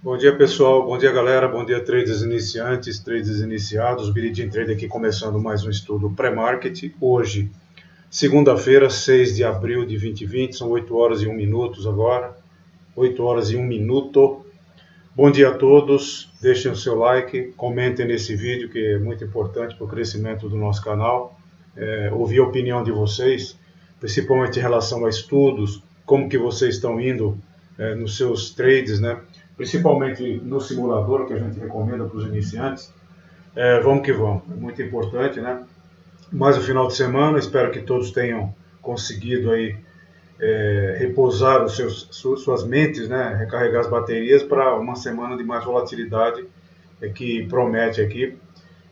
Bom dia, pessoal. Bom dia, galera. Bom dia, traders iniciantes, traders iniciados. Bilidin Trader aqui começando mais um estudo pré-market. Hoje, segunda-feira, 6 de abril de 2020, são 8 horas e 1 minuto agora. 8 horas e 1 minuto. Bom dia a todos. Deixem o seu like, comentem nesse vídeo que é muito importante para o crescimento do nosso canal. Ouvir a opinião de vocês, principalmente em relação a estudos, como que vocês estão indo nos seus trades, né? Principalmente no simulador, que a gente recomenda para os iniciantes. Vamos que vamos, é muito importante, né? Mais um final de semana, espero que todos tenham conseguido aí repousar suas mentes, né? Recarregar as baterias para uma semana de mais volatilidade que promete aqui,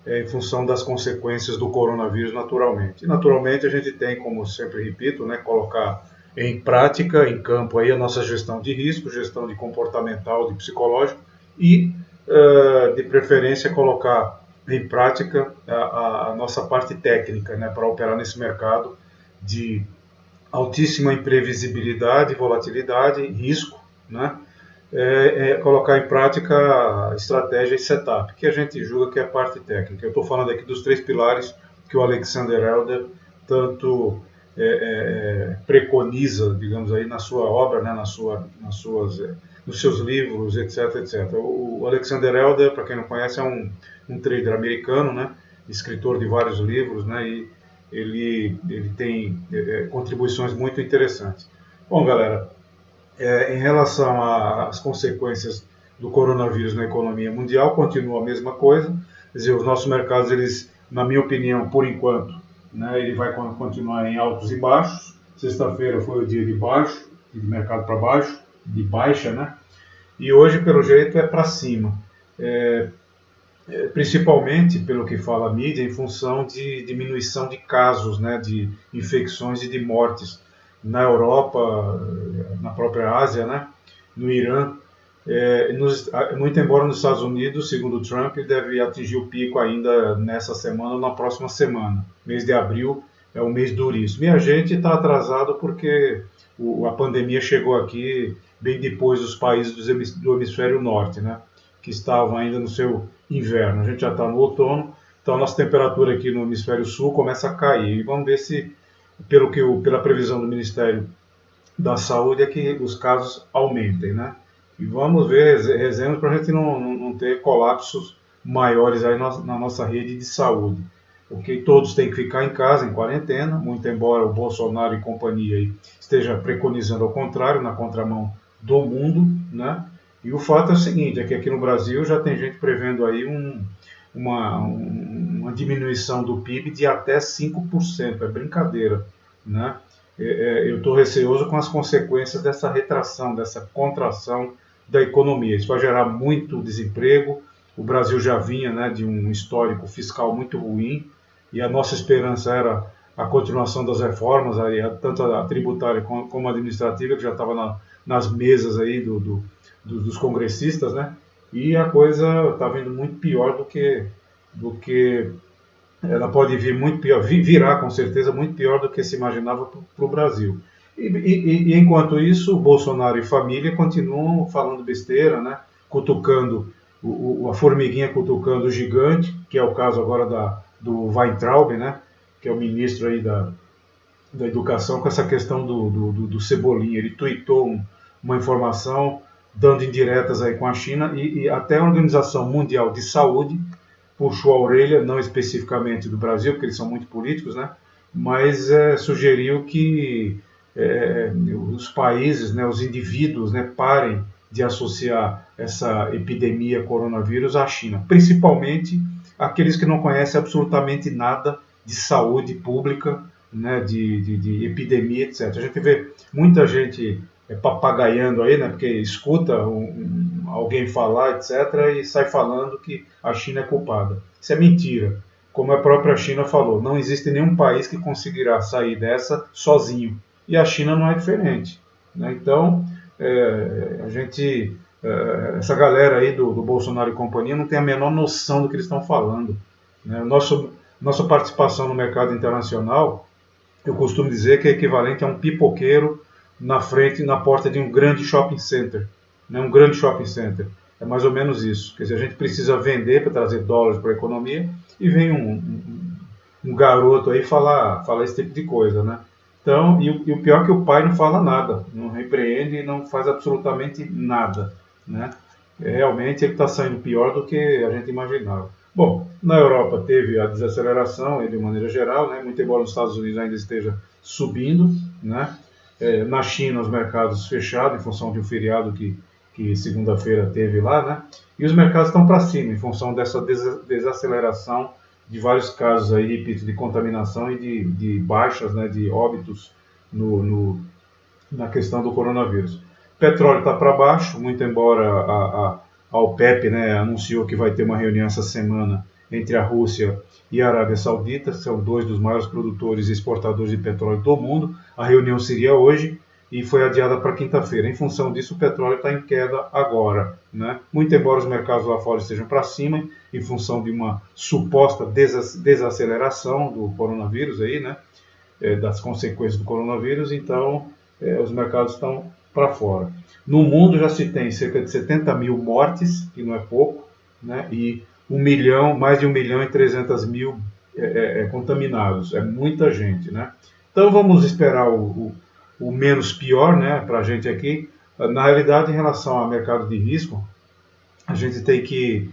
em função das consequências do coronavírus naturalmente. E naturalmente a gente tem, como sempre repito, né, colocar em prática, em campo, aí, a nossa gestão de risco, gestão de comportamental, de psicológico e, de preferência, colocar em prática a nossa parte técnica, né, para operar nesse mercado de altíssima imprevisibilidade, volatilidade, risco, né, colocar em prática a estratégia e setup, que a gente julga que é a parte técnica. Eu estou falando aqui dos três pilares que o Alexander Elder tanto preconiza, digamos aí, na sua obra, né, nos seus livros, etc, etc. O Alexander Elder, para quem não conhece, é um trader americano, né, escritor de vários livros, né, e ele tem contribuições muito interessantes. Bom, galera, em relação às consequências do coronavírus na economia mundial, continua a mesma coisa. Quer dizer, os nossos mercados, eles, na minha opinião, por enquanto, né, ele vai continuar em altos e baixos. Sexta-feira foi o dia de baixo, de mercado para baixo, de baixa, né? E hoje, pelo jeito, é para cima. Principalmente, pelo que fala a mídia, em função de diminuição de casos, né, de infecções e de mortes na Europa, na própria Ásia, né, no Irã. Muito embora nos Estados Unidos, segundo Trump, ele deve atingir o pico ainda nessa semana ou na próxima semana. Mês de abril é um mês duríssimo. E a gente está atrasado porque a pandemia chegou aqui bem depois dos países do hemisfério norte, né, que estavam ainda no seu inverno. A gente já está no outono, então a nossa temperatura aqui no hemisfério sul começa a cair. E vamos ver se, pela previsão do Ministério da Saúde, é que os casos aumentem, né? E vamos ver, rezemos para a gente não ter colapsos maiores aí na nossa rede de saúde. Porque todos têm que ficar em casa, em quarentena, muito embora o Bolsonaro e companhia aí esteja preconizando ao contrário, na contramão do mundo, né? E o fato é o seguinte, é que aqui no Brasil já tem gente prevendo aí uma diminuição do PIB de até 5%, é brincadeira, né? Eu estou receoso com as consequências dessa retração, dessa contração da economia. Isso vai gerar muito desemprego. O Brasil já vinha, né, de um histórico fiscal muito ruim e a nossa esperança era a continuação das reformas, aí, tanto a tributária como a administrativa, que já estava nas mesas aí dos congressistas, né? E a coisa está vindo muito pior do que ela pode vir muito pior, virá com certeza muito pior do que se imaginava para o Brasil. E enquanto isso, o Bolsonaro e família continuam falando besteira, né? Cutucando a formiguinha, cutucando o gigante, que é o caso agora do Weintraub, né? Que é o ministro aí da educação, com essa questão do Cebolinha. Ele tweetou uma informação dando indiretas aí com a China e até a Organização Mundial de Saúde puxou a orelha, não especificamente do Brasil, porque eles são muito políticos, né? Mas sugeriu que os países, né, os indivíduos, né, parem de associar essa epidemia coronavírus à China, principalmente aqueles que não conhecem absolutamente nada de saúde pública, né, de epidemia, etc. A gente vê muita gente papagaiando aí, né, porque escuta alguém falar, etc., e sai falando que a China é culpada. Isso é mentira. Como a própria China falou, não existe nenhum país que conseguirá sair dessa sozinho. E a China não é diferente, né? Então, essa galera aí do Bolsonaro e companhia não tem a menor noção do que eles estão falando, né? Nossa participação no mercado internacional, eu costumo dizer que é equivalente a um pipoqueiro na frente, na porta de um grande shopping center, né? Um grande shopping center. É mais ou menos isso. Quer dizer, a gente precisa vender para trazer dólares para a economia e vem um garoto aí falar esse tipo de coisa, né? Então, e o pior é que o pai não fala nada, não repreende e não faz absolutamente nada, né? Realmente ele está saindo pior do que a gente imaginava. Bom, na Europa teve a desaceleração, de maneira geral, né? Muito embora nos Estados Unidos ainda esteja subindo, né? Na China os mercados fechados em função de um feriado que segunda-feira teve lá, né? E os mercados estão para cima em função dessa desaceleração de vários casos aí, repito, de contaminação e de baixas, né, de óbitos na questão do coronavírus. Petróleo está para baixo, muito embora a OPEP, né, anunciou que vai ter uma reunião essa semana entre a Rússia e a Arábia Saudita, que são dois dos maiores produtores e exportadores de petróleo do mundo. A reunião seria hoje e foi adiada para quinta-feira. Em função disso, o petróleo está em queda agora, né? Muito embora os mercados lá fora estejam para cima, em função de uma suposta desaceleração do coronavírus aí, né? Das consequências do coronavírus, então os mercados estão para fora. No mundo já se tem cerca de 70 mil mortes, que não é pouco, né? E mais de 1 milhão e 300 mil contaminados. É muita gente, né? Então vamos esperar o menos pior, né, para a gente aqui. Na realidade, em relação ao mercado de risco, a gente tem que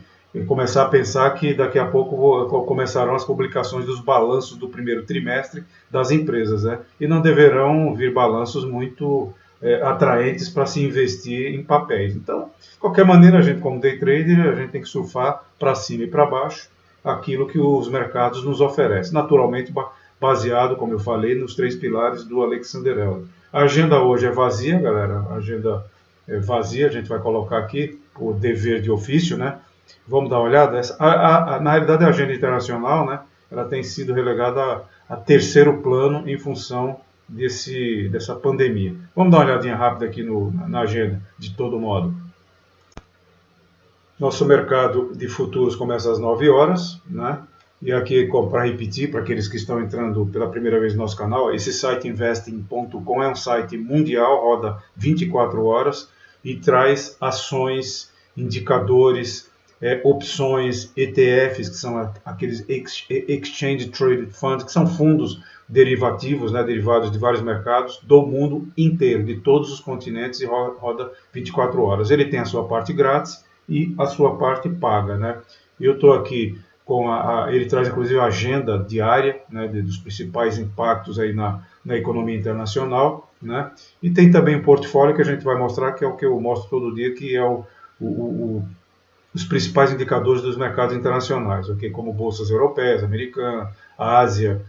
começar a pensar que daqui a pouco começarão as publicações dos balanços do primeiro trimestre das empresas, né? E não deverão vir balanços muito atraentes para se investir em papéis. Então, de qualquer maneira, a gente como day trader, a gente tem que surfar para cima e para baixo aquilo que os mercados nos oferecem. Naturalmente, baseado, como eu falei, nos 3 pilares do Alexander Elder. A agenda hoje é vazia, galera. A agenda é vazia, a gente vai colocar aqui o dever de ofício, né? Vamos dar uma olhada? Na realidade, a agenda internacional, né? Ela tem sido relegada a terceiro plano em função dessa pandemia. Vamos dar uma olhadinha rápida aqui na agenda, de todo modo. Nosso mercado de futuros começa às 9 horas, né? E aqui, para repetir, para aqueles que estão entrando pela primeira vez no nosso canal, esse site investing.com é um site mundial, roda 24 horas e traz ações, indicadores, opções, ETFs, que são aqueles Exchange Traded Funds, que são fundos derivativos, né, derivados de vários mercados do mundo inteiro, de todos os continentes, e roda 24 horas. Ele tem a sua parte grátis e a sua parte paga, né? Eu estou aqui com ele traz inclusive a agenda diária, né, dos principais impactos aí na economia internacional, né? E tem também um portfólio que a gente vai mostrar, que é o que eu mostro todo dia, que é os principais indicadores dos mercados internacionais, okay? Como bolsas europeias, americanas, Ásia,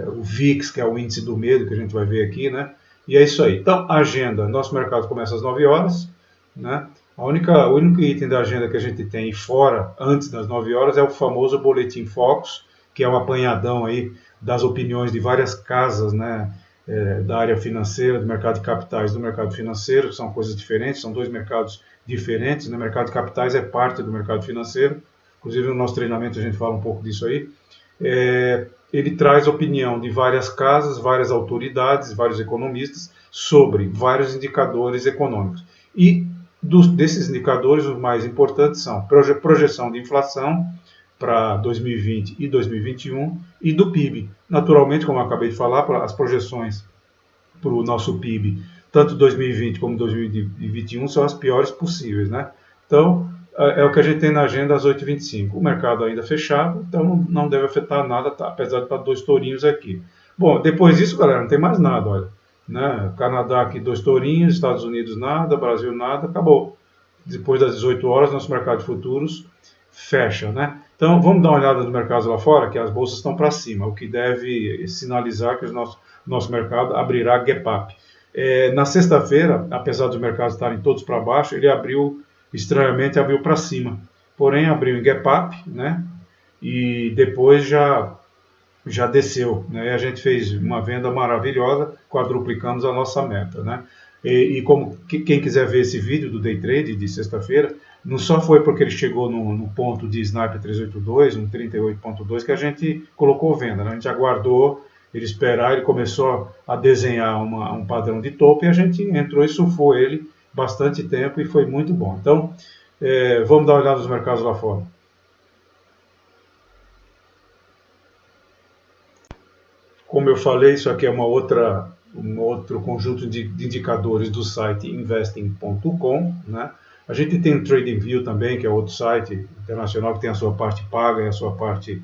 o VIX, que é o índice do medo, que a gente vai ver aqui, né? E é isso aí. Então, a agenda, nosso mercado começa às 9 horas, né? O único item da agenda que a gente tem fora, antes das 9 horas, é o famoso Boletim Focus, que é um apanhadão aí das opiniões de várias casas, né, da área financeira, do mercado de capitais, do mercado financeiro, que são coisas diferentes, são dois mercados diferentes, né? O mercado de capitais é parte do mercado financeiro, inclusive no nosso treinamento a gente fala um pouco disso aí. Ele traz opinião de várias casas, várias autoridades, vários economistas, sobre vários indicadores econômicos. E desses indicadores, os mais importantes são projeção de inflação para 2020 e 2021 e do PIB. Naturalmente, como eu acabei de falar, as projeções para o nosso PIB, tanto 2020 como 2021, são as piores possíveis, né? Então, é o que a gente tem na agenda às 8h25. O mercado ainda fechado, então não deve afetar nada, tá? Apesar de estar 2 tourinhos aqui. Bom, depois disso, galera, não tem mais nada, olha. Né? Canadá aqui 2 tourinhos, Estados Unidos nada, Brasil nada, acabou. Depois das 18 horas, nosso mercado de futuros fecha, né? Então, vamos dar uma olhada nos mercados lá fora, que as bolsas estão para cima, o que deve sinalizar que o nosso mercado abrirá gap up. Na sexta-feira, apesar dos mercados estarem todos para baixo, ele estranhamente abriu para cima, porém abriu em gap up, né? E depois já desceu, né? E a gente fez uma venda maravilhosa, quadruplicamos a nossa meta, né? E como quem quiser ver esse vídeo do Day Trade de sexta-feira, não só foi porque ele chegou no ponto de Sniper 382, no 38.2, que a gente colocou venda, né? A gente aguardou ele esperar, ele começou a desenhar um padrão de topo e a gente entrou e surfou ele bastante tempo e foi muito bom. Então, Vamos dar uma olhada nos mercados lá fora. Como eu falei, isso aqui é um outro conjunto de indicadores do site investing.com, né? A gente tem o TradingView também, que é outro site internacional que tem a sua parte paga e a sua parte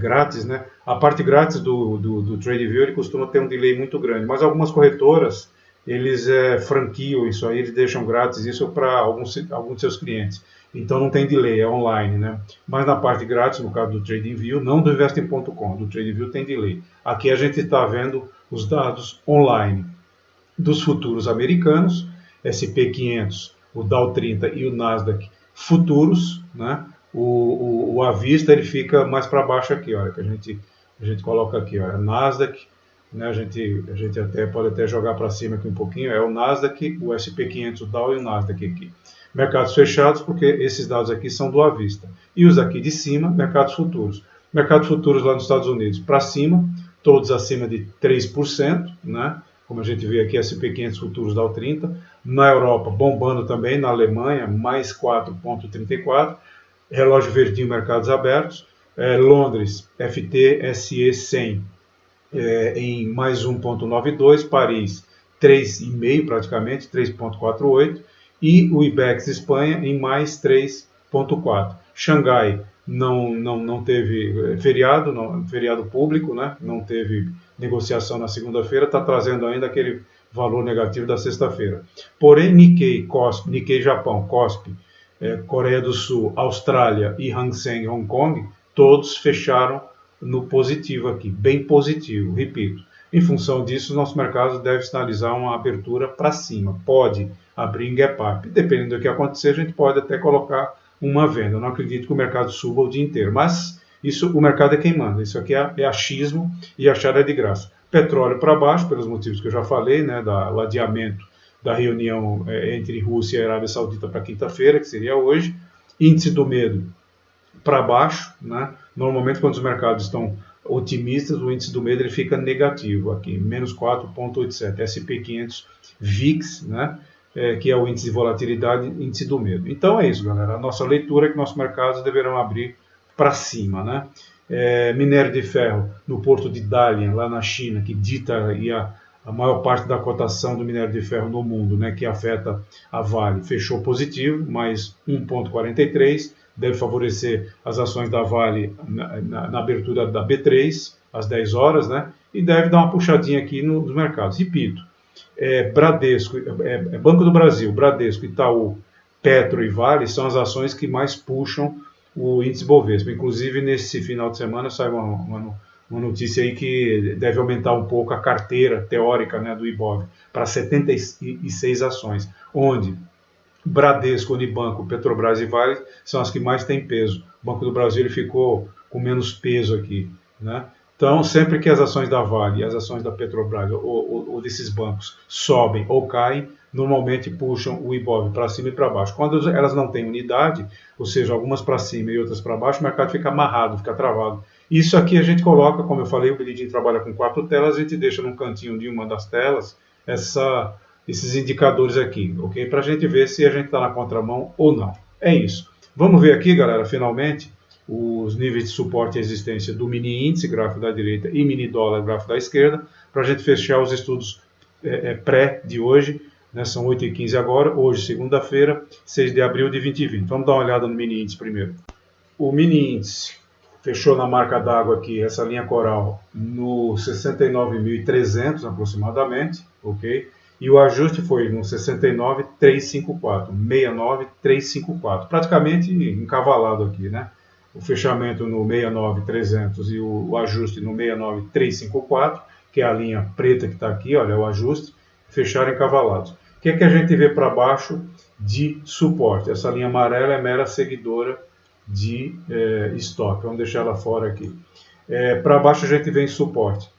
grátis, né? A parte grátis do TradingView ele costuma ter um delay muito grande, mas algumas corretoras eles franquiam isso aí, eles deixam grátis isso para alguns de seus clientes. Então não tem delay, é online, né? Mas na parte grátis, no caso do TradingView, não do Investing.com, do TradingView tem delay. Aqui a gente está vendo os dados online dos futuros americanos, SP500, o Dow 30 e o Nasdaq futuros, né? O à vista ele fica mais para baixo aqui, olha, que a gente coloca aqui, olha, Nasdaq, né? A gente pode até jogar para cima aqui um pouquinho, é o Nasdaq, o SP500, o Dow e o Nasdaq aqui. Mercados fechados, porque esses dados aqui são do à vista. E os aqui de cima, mercados futuros. Mercados futuros lá nos Estados Unidos, para cima, todos acima de 3%, né? Como a gente vê aqui, SP500 futuros Dow 30. Na Europa, bombando também, na Alemanha, mais 4,34%. Relógio verdinho, mercados abertos. Londres, FTSE 100 em mais 1,92%. Paris, 3,5% praticamente, 3,48%. E o IBEX Espanha em mais 3,4%. Xangai não teve feriado público, né? Não teve negociação na segunda-feira, está trazendo ainda aquele valor negativo da sexta-feira. Porém, Nikkei Japão, KOSPI, Coreia do Sul, Austrália e Hang Seng Hong Kong, todos fecharam no positivo aqui, bem positivo, repito. Em função disso, nosso mercado deve sinalizar uma abertura para cima, pode abrir em gap up. Dependendo do que acontecer, a gente pode até colocar uma venda. Eu não acredito que o mercado suba o dia inteiro, mas isso o mercado é quem manda. Isso aqui é achismo e achar é de graça. Petróleo para baixo, pelos motivos que eu já falei, né, do adiamento da reunião entre Rússia e Arábia Saudita para quinta-feira, que seria hoje. Índice do medo para baixo, né? Normalmente quando os mercados estão otimistas, o índice do medo ele fica negativo aqui, menos 4,87, SP500 VIX, né? Que é o índice de volatilidade, índice do medo. Então é isso, galera. A nossa leitura é que nossos mercados deverão abrir para cima, né? Minério de ferro no porto de Dalian, lá na China, que dita aí a maior parte da cotação do minério de ferro no mundo, né, que afeta a Vale, fechou positivo, mais 1,43, deve favorecer as ações da Vale na abertura da B3, às 10 horas, né, e deve dar uma puxadinha aqui nos mercados. Repito, Bradesco, Banco do Brasil, Bradesco, Itaú, Petro e Vale são as ações que mais puxam o índice Bovespa. Inclusive, nesse final de semana saiu uma notícia aí que deve aumentar um pouco a carteira teórica, né, do IBOV para 76 ações, onde Bradesco, Unibanco, Petrobras e Vale são as que mais têm peso. O Banco do Brasil ele ficou com menos peso aqui, né? Então, sempre que as ações da Vale, as ações da Petrobras ou desses bancos sobem ou caem, normalmente puxam o IBOV para cima e para baixo. Quando elas não têm unidade, ou seja, algumas para cima e outras para baixo, o mercado fica amarrado, fica travado. Isso aqui a gente coloca, como eu falei, o Bilidinho trabalha com 4 telas, a gente deixa num cantinho de uma das telas esses indicadores aqui, ok? Para a gente ver se a gente está na contramão ou não. É isso. Vamos ver aqui, galera, finalmente, os níveis de suporte e resistência do mini índice, gráfico da direita, e mini dólar, gráfico da esquerda, para a gente fechar os estudos pré de hoje, né? São 8h15 agora, hoje, segunda-feira, 6 de abril de 2020. Vamos dar uma olhada no mini índice primeiro. O mini índice fechou na marca d'água aqui, essa linha coral, no 69.300 aproximadamente, ok? E o ajuste foi no 69.354, 69.354, praticamente encavalado aqui, né? O fechamento no 69.300 e o ajuste no 69.354, que é a linha preta que está aqui, olha, o ajuste, fecharam encavalados. O que é que a gente vê para baixo de suporte? Essa linha amarela é mera seguidora de estoque. Vamos deixar ela fora aqui. Para baixo a gente vê em suporte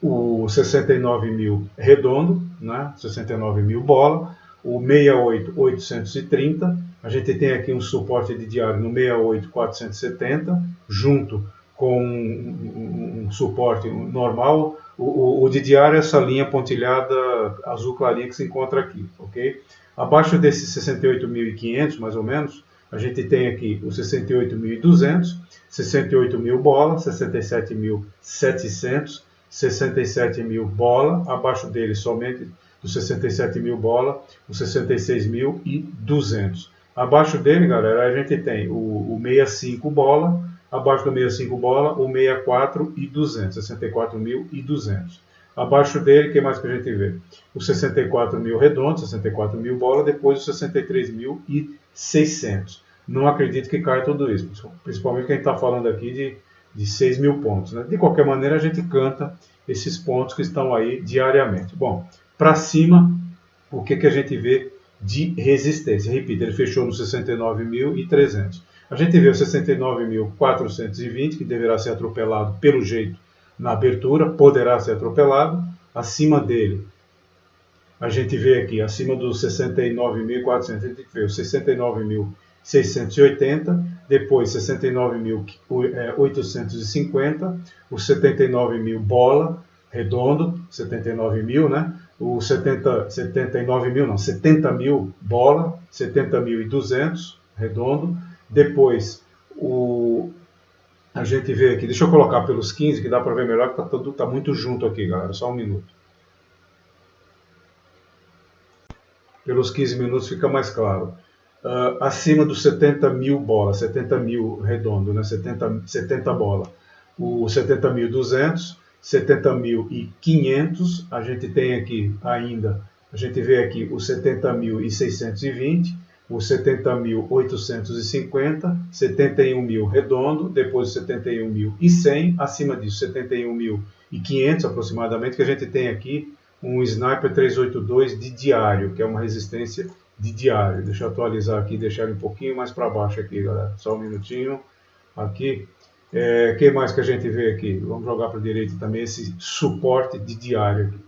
o 69.000 redondo, né? 69.000 bola, o 68.830. A gente tem aqui um suporte de diário no 68.470, junto com um suporte normal. O de diário é essa linha pontilhada azul clarinha que se encontra aqui, ok? Abaixo desses 68.500, mais ou menos, a gente tem aqui os 68.200, 68 mil bola, 67.700, 67 mil bola, abaixo dele somente dos 67 mil bola, os 66.200. Abaixo dele, galera, a gente tem o 65 bola, abaixo do 65 bola, o 64.200, 64.200. Abaixo dele, o que mais que a gente vê? Os 64 mil redondos, 64 mil bola, depois os 63.600. Não acredito que caia tudo isso, principalmente que a gente está falando aqui de 6 mil pontos. Né? De qualquer maneira, a gente canta esses pontos que estão aí diariamente. Bom, para cima, o que a gente vê de resistência? Repito, ele fechou nos 69.300. A gente vê o 69.420, que deverá ser atropelado pelo jeito na abertura, poderá ser atropelado. Acima dele, a gente vê aqui, acima dos 69.400, a gente vê o 69.680, depois 69.850, os 79 mil bola, redondo, 79 mil, né? O 79 mil, não, 70 mil bola, 70.200, redondo. Depois, a gente vê aqui, deixa eu colocar pelos 15, que dá para ver melhor, que tá muito junto aqui, galera, só um minuto. Pelos 15 minutos fica mais claro. Acima dos 70 mil bola, 70 mil redondo, né? 70 bola. O 70.200, 70.500, a gente tem aqui ainda, a gente vê aqui o 70.620, o 70.850, 71 mil redondo, depois o 71.100, acima disso 71.500 aproximadamente, que a gente tem aqui um Sniper 382 de diário, que é uma resistência de diário. Deixa eu atualizar aqui, deixar ele um pouquinho mais para baixo aqui, galera. Só um minutinho. Aqui. O que mais que a gente vê aqui? Vamos jogar para a direita também esse suporte de diário aqui.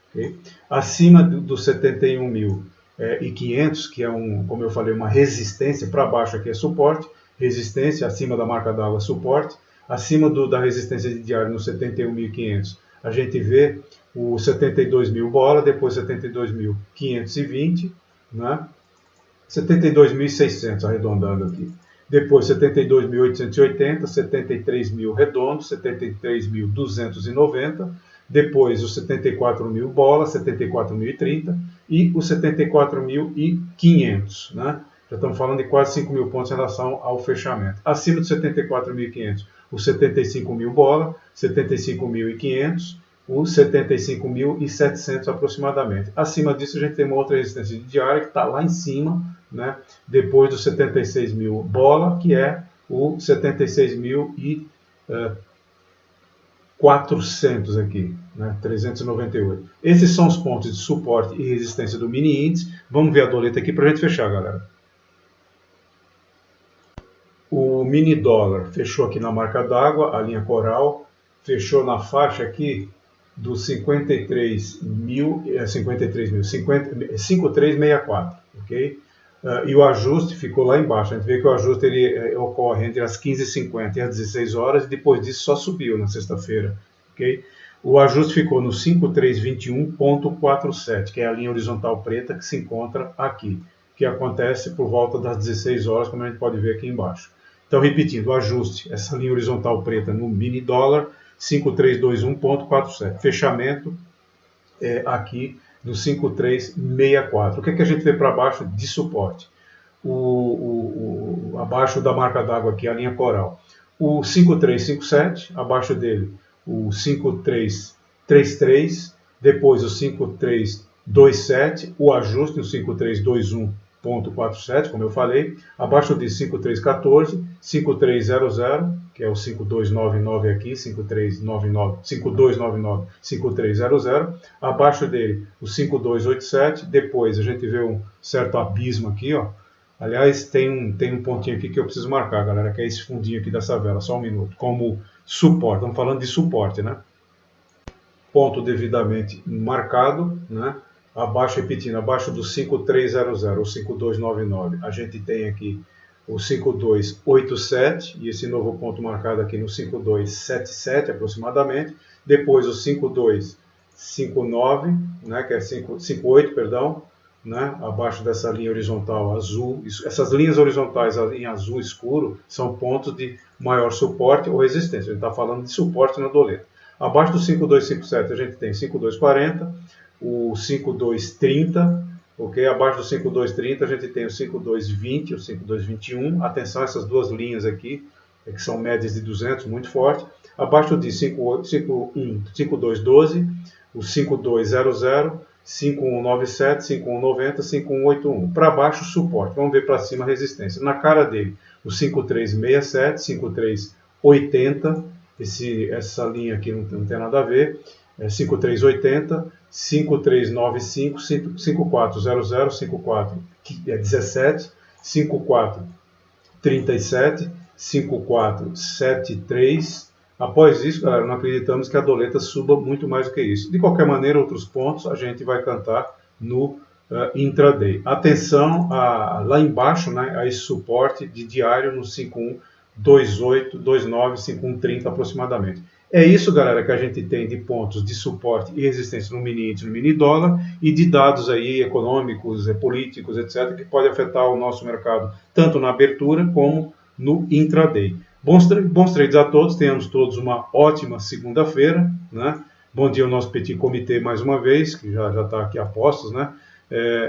Okay? Acima dos 71.500, que é como eu falei, uma resistência, para baixo aqui é suporte, resistência, acima da marca d'água suporte, acima da resistência de diário no 71.500, a gente vê o 72 mil bola, depois 72.520, né? 72.600 arredondando aqui. Depois 72.880, 73 mil redondo, 73.290, depois os 74 mil bola, 74.030 e os 74.500, né? Já estamos falando de quase 5 mil pontos em relação ao fechamento. Acima dos 74.500, os 75 mil bola, 75.500, os 75.700 aproximadamente. Acima disso a gente tem uma outra resistência de diária que está lá em cima, né? Depois dos 76 mil bola, que é o 76.400 aqui, né? 398. Esses são os pontos de suporte e resistência do mini índice. Vamos ver a doleta aqui para a gente fechar, galera. O mini dólar fechou aqui na marca d'água, a linha coral, fechou na faixa aqui dos 53.64, ok? E o ajuste ficou lá embaixo. A gente vê que o ajuste ele ocorre entre as 15h50 e as 16 horas, e depois disso só subiu na sexta-feira, ok? O ajuste ficou no 5321.47, que é a linha horizontal preta que se encontra aqui, que acontece por volta das 16 horas, como a gente pode ver aqui embaixo. Então, repetindo, o ajuste, essa linha horizontal preta no mini dólar, 5321.47. Fechamento aqui do 5364. O que a gente vê para baixo de suporte? Abaixo da marca d'água aqui, a linha coral. O 5357, abaixo dele o 5333, depois o 5327, o ajuste no 5321.47, como eu falei, abaixo de 5314, 5300, que é o 5299 aqui, 5299, 5300, abaixo dele o 5287, depois a gente vê um certo abismo aqui, ó. Aliás, tem um pontinho aqui que eu preciso marcar, galera, que é esse fundinho aqui dessa vela, só um minuto, como suporte, estamos falando de suporte, né? Ponto devidamente marcado, né? Abaixo, repetindo, abaixo do 5300 ou 5299, a gente tem aqui o 5287 e esse novo ponto marcado aqui no 5277 aproximadamente, depois o 5259, né, que é 58, perdão, né, abaixo dessa linha horizontal azul. Essas linhas horizontais em azul escuro são pontos de maior suporte ou resistência. A gente está falando de suporte na doleta. Abaixo do 5257 a gente tem 5240, o 5230, ok? Abaixo do 5230 a gente tem o 5220, o 5221. Atenção a essas duas linhas aqui, que são médias de 200, muito forte. Abaixo de 5212, o 5200, 5197, 5190, 5181. Para baixo, suporte. Vamos ver para cima a resistência. Na cara dele, o 5367, 5380. Essa linha aqui não tem nada a ver. 5380, 5395, 5400, 5417, 5437, 5473. Após isso, galera, não acreditamos que a doleta suba muito mais do que isso. De qualquer maneira, outros pontos a gente vai cantar no intraday. Atenção lá embaixo, né, a esse suporte de diário no 5128, 29, 5130 aproximadamente. É isso, galera, que a gente tem de pontos de suporte e resistência no mini índice, no mini dólar, e de dados aí econômicos, políticos, etc., que pode afetar o nosso mercado, tanto na abertura como no intraday. Bons trades a todos, tenhamos todos uma ótima segunda-feira, né? Bom dia ao nosso petit comitê mais uma vez, que já está aqui a postos, né?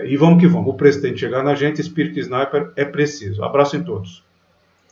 E vamos que vamos, o preço tem que chegar na gente, espírito sniper é preciso. Abraço em todos.